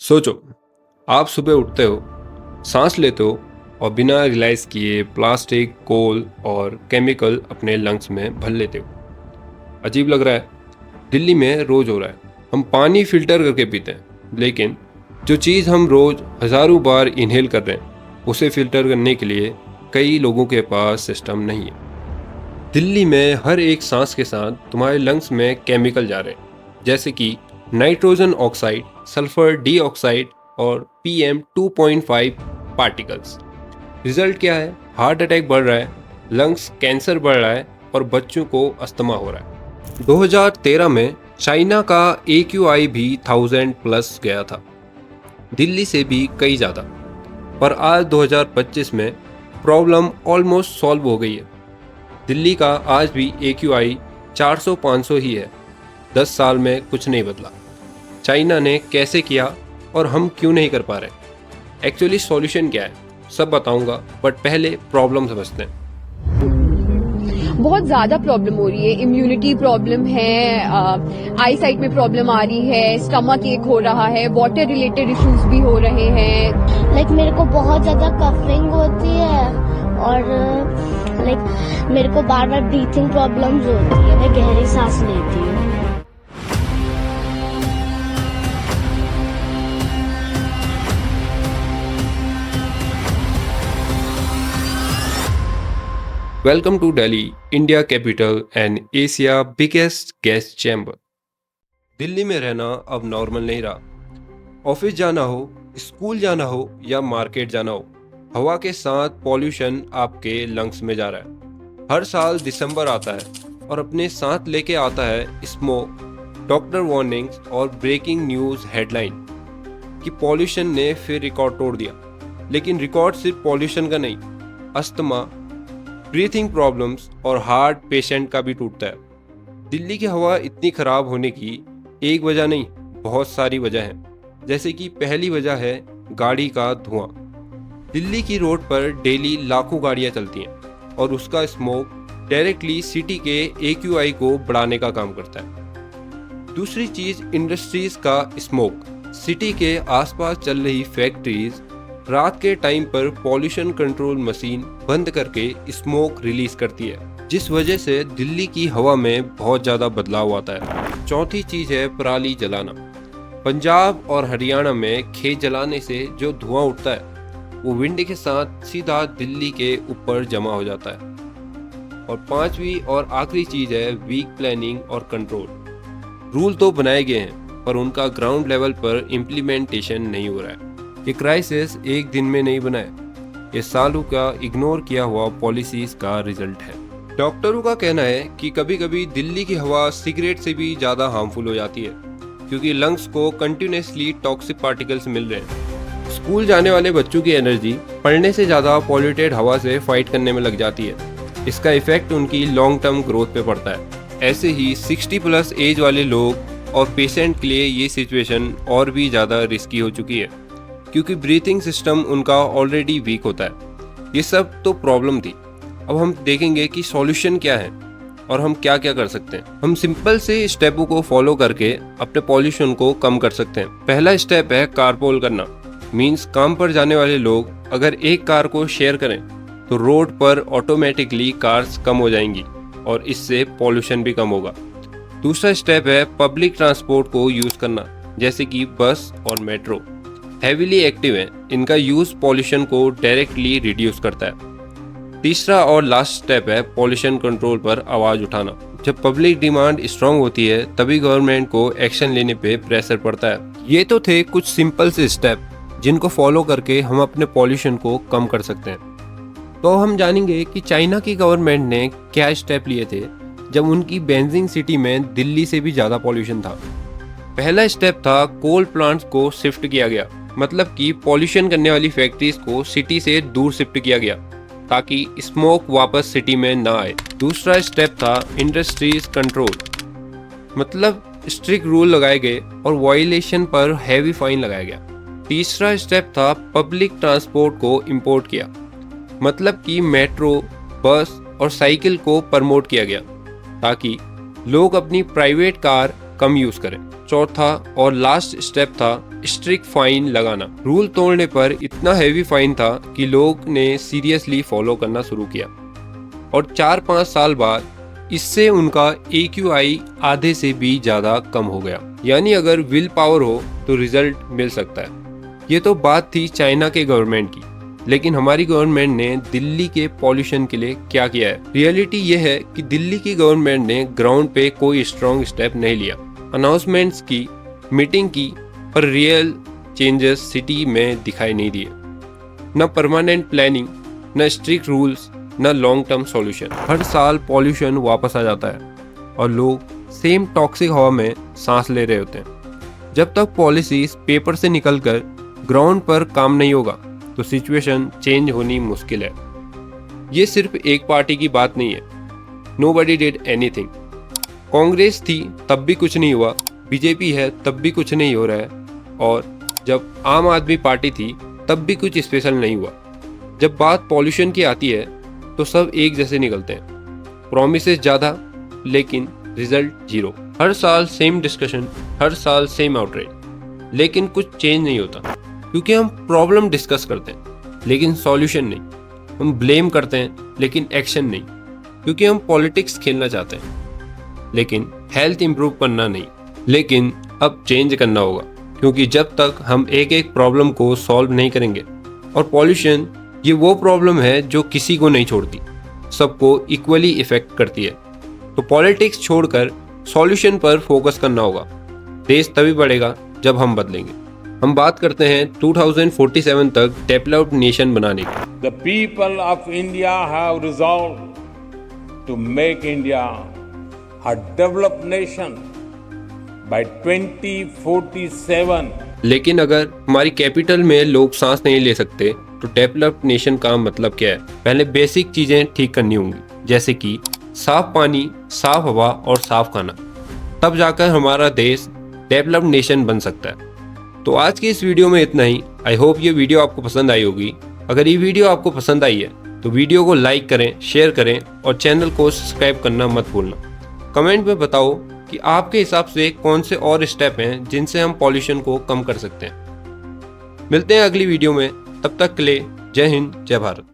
सोचो, आप सुबह उठते हो, सांस लेते हो और बिना रियलाइज़ किए प्लास्टिक, कोल और केमिकल अपने लंग्स में भर लेते हो। अजीब लग रहा है? दिल्ली में रोज़ हो रहा है। हम पानी फ़िल्टर करके पीते हैं, लेकिन जो चीज़ हम रोज़ हज़ारों बार इन्हेल कर रहे हैं, उसे फ़िल्टर करने के लिए कई लोगों के पास सिस्टम नहीं है। दिल्ली में हर एक सांस के साथ तुम्हारे लंग्स में केमिकल जा रहे हैं, जैसे कि नाइट्रोजन ऑक्साइड, सल्फर डाइऑक्साइड और PM2.5 पार्टिकल्स। रिजल्ट क्या है? हार्ट अटैक बढ़ रहा है, लंग्स कैंसर बढ़ रहा है और बच्चों को अस्थमा हो रहा है। 2013 में चाइना का AQI भी 1000 प्लस गया था, दिल्ली से भी कई ज़्यादा। पर आज 2025 में प्रॉब्लम ऑलमोस्ट सॉल्व हो गई है। दिल्ली का आज भी AQI 400-500 ही है। 10 साल में कुछ नहीं बदला। चाइना ने कैसे किया और हम क्यों नहीं कर पा रहे? एक्चुअली सॉल्यूशन क्या है, सब बताऊंगा, बट पहले प्रॉब्लम समझते हैं। बहुत ज़्यादा प्रॉब्लम हो रही है। इम्यूनिटी प्रॉब्लम है, आई साइट में प्रॉब्लम आ रही है, स्टमक एक हो रहा है, वाटर रिलेटेड इश्यूज भी हो रहे हैं। मेरे को बहुत ज़्यादा कफिंग होती है और मेरे को बार बार ब्रीथिंग प्रॉब्लम्स होती है। मैं गहरी सांस लेती हूँ। Welcome to Delhi, India capital and Asia biggest gas chamber. Delhi में रहना अब नॉर्मल नहीं रहा। ऑफिस जाना हो, स्कूल जाना हो या मार्केट जाना हो, हवा के साथ पॉल्यूशन आपके लंग्स में जा रहा है। हर साल दिसंबर आता है और अपने साथ लेके आता है स्मोक, डॉक्टर वार्निंग्स और ब्रेकिंग न्यूज़ हेडलाइन कि पॉल्यूशन ने फिर रिकॉर्ड तोड़ दिया। लेकिन रिकॉर्ड सिर्फ पॉल्यूशन का नहीं, अस्थमा, ब्रीथिंग प्रॉब्लम्स और हार्ट पेशेंट का भी टूटता है। दिल्ली की हवा इतनी खराब होने की एक वजह नहीं, बहुत सारी वजह हैं। जैसे कि पहली वजह है गाड़ी का धुआं। दिल्ली की रोड पर डेली लाखों गाड़ियां चलती हैं और उसका स्मोक डायरेक्टली सिटी के AQI को बढ़ाने का काम करता है। दूसरी चीज इंडस्ट्रीज का स्मोक। सिटी के आसपास चल रही फैक्ट्रीज रात के टाइम पर पॉल्यूशन कंट्रोल मशीन बंद करके स्मोक रिलीज करती है, जिस वजह से दिल्ली की हवा में बहुत ज़्यादा बदलाव आता है। चौथी चीज़ है पराली जलाना। पंजाब और हरियाणा में खेत जलाने से जो धुआं उठता है वो विंड के साथ सीधा दिल्ली के ऊपर जमा हो जाता है। और पांचवी और आखिरी चीज़ है वीक प्लानिंग और कंट्रोल। रूल तो बनाए गए हैं पर उनका ग्राउंड लेवल पर इम्प्लीमेंटेशन नहीं हो रहा है। ये क्राइसिस एक दिन में नहीं बना है, ये सालों का इग्नोर किया हुआ पॉलिसीज का रिजल्ट है। डॉक्टरों का कहना है कि कभी कभी दिल्ली की हवा सिगरेट से भी ज़्यादा हार्मफुल हो जाती है, क्योंकि लंग्स को कंटिन्यूसली टॉक्सिक पार्टिकल्स मिल रहे हैं। स्कूल जाने वाले बच्चों की एनर्जी पढ़ने से ज़्यादा पॉल्यूटेड हवा से फाइट करने में लग जाती है। इसका इफेक्ट उनकी लॉन्ग टर्म ग्रोथ पे पड़ता है। ऐसे ही 60 प्लस एज वाले लोग और पेशेंट के लिए ये सिचुएशन और भी ज़्यादा रिस्की हो चुकी है, क्योंकि ब्रीथिंग सिस्टम उनका ऑलरेडी वीक होता है। ये सब तो प्रॉब्लम थी। अब हम देखेंगे कि सॉल्यूशन क्या है और हम क्या क्या कर सकते हैं। हम सिंपल से स्टेपों को फॉलो करके अपने पॉल्यूशन को कम कर सकते हैं। पहला स्टेप है कारपूल करना। मींस काम पर जाने वाले लोग अगर एक कार को शेयर करें तो रोड पर ऑटोमेटिकली कार्स कम हो जाएंगी और इससे पॉल्यूशन भी कम होगा। दूसरा स्टेप है पब्लिक ट्रांसपोर्ट को यूज़ करना, जैसे कि बस और मेट्रो हैवीली एक्टिव हैं, इनका यूज़ पॉल्यूशन को डायरेक्टली रिड्यूस करता है। तीसरा और लास्ट स्टेप है पॉल्यूशन कंट्रोल पर आवाज़ उठाना। जब पब्लिक डिमांड स्ट्रांग होती है तभी गवर्नमेंट को एक्शन लेने पे प्रेशर पड़ता है। ये तो थे कुछ सिंपल से स्टेप जिनको फॉलो करके हम अपने पॉल्यूशन को कम कर सकते हैं। तो हम जानेंगे कि चाइना की गवर्नमेंट ने क्या स्टेप लिए थे जब उनकी बेजिंग सिटी में दिल्ली से भी ज़्यादा पॉल्यूशन था। पहला स्टेप था कोल प्लांट्स को शिफ्ट किया गया, मतलब कि पॉल्यूशन करने वाली फैक्ट्रीज को सिटी से दूर शिफ्ट किया गया ताकि स्मोक वापस सिटी में ना आए। दूसरा स्टेप था इंडस्ट्रीज कंट्रोल, मतलब स्ट्रिक्ट रूल लगाए गए और वायलेशन पर हैवी फाइन लगाया गया। तीसरा स्टेप था पब्लिक ट्रांसपोर्ट को इंपोर्ट किया, मतलब कि मेट्रो, बस और साइकिल को प्रमोट किया गया ताकि लोग अपनी प्राइवेट कार कम यूज़ करें। चौथा और लास्ट स्टेप था स्ट्रिक्ट फाइन लगाना। रूल तोड़ने पर इतना हैवी फाइन था कि लोग ने सीरियसली फॉलो करना शुरू किया और 4-5 साल बाद इससे उनका AQI आधे से भी ज़्यादा कम हो गया। यानी अगर विल पावर हो तो रिजल्ट मिल सकता है। ये तो बात थी चाइना के गवर्नमेंट की, लेकिन हमारी गवर्नमेंट ने दिल्ली के पॉल्यूशन के लिए क्या किया है? रियलिटी ये है कि दिल्ली की गवर्नमेंट ने ग्राउंड पे कोई स्ट्रॉन्ग स्टेप नहीं लिया। अनाउंसमेंट्स की, मीटिंग की, पर रियल चेंजेस सिटी में दिखाई नहीं दिए। न परमानेंट प्लानिंग, न स्ट्रिक्ट रूल्स, न लॉन्ग टर्म सॉल्यूशन। हर साल पॉल्यूशन वापस आ जाता है और लोग सेम टॉक्सिक हवा में सांस ले रहे होते हैं। जब तक पॉलिसीज पेपर से निकलकर ग्राउंड पर काम नहीं होगा तो सिचुएशन चेंज होनी मुश्किल है। ये सिर्फ एक पार्टी की बात नहीं है। Nobody did anything. कांग्रेस थी तब भी कुछ नहीं हुआ, बीजेपी है तब भी कुछ नहीं हो रहा है, और जब आम आदमी पार्टी थी तब भी कुछ स्पेशल नहीं हुआ। जब बात पॉल्यूशन की आती है तो सब एक जैसे निकलते हैं। प्रॉमिसेस ज़्यादा लेकिन रिजल्ट जीरो। हर साल सेम डिस्कशन, हर साल सेम आउटरीच, लेकिन कुछ चेंज नहीं होता। क्योंकि हम प्रॉब्लम डिस्कस करते हैं लेकिन सॉल्यूशन नहीं। हम ब्लेम करते हैं लेकिन एक्शन नहीं। क्योंकि हम पॉलिटिक्स खेलना चाहते हैं लेकिन हेल्थ इंप्रूव करना नहीं। लेकिन अब चेंज करना होगा, क्योंकि जब तक हम एक एक प्रॉब्लम को सॉल्व नहीं करेंगे, और पॉल्यूशन ये वो प्रॉब्लम है जो किसी को नहीं छोड़ती, सबको इक्वली इफेक्ट करती है। तो पॉलिटिक्स छोड़कर सॉल्यूशन पर फोकस करना होगा। देश तभी बढ़ेगा जब हम बदलेंगे। हम बात करते हैं 2047 तक डेवलप्ड नेशन बनाने की। The people of India have resolved to make India a developed nation by 2047. लेकिन अगर हमारी कैपिटल में लोग सांस नहीं ले सकते तो डेवलप्ड नेशन का मतलब क्या है? पहले बेसिक चीजें ठीक करनी होंगी, जैसे कि साफ पानी, साफ हवा और साफ खाना। तब जाकर हमारा देश डेवलप्ड नेशन बन सकता है। तो आज की इस वीडियो में इतना ही। आई होप ये वीडियो आपको पसंद आई होगी। अगर ये वीडियो आपको पसंद आई है तो वीडियो को लाइक करें, शेयर करें और चैनल को सब्सक्राइब करना मत भूलना। कमेंट में बताओ कि आपके हिसाब से कौन से और स्टेप हैं जिनसे हम पॉल्यूशन को कम कर सकते हैं। मिलते हैं अगली वीडियो में, तब तक के लिए जय हिंद, जय भारत।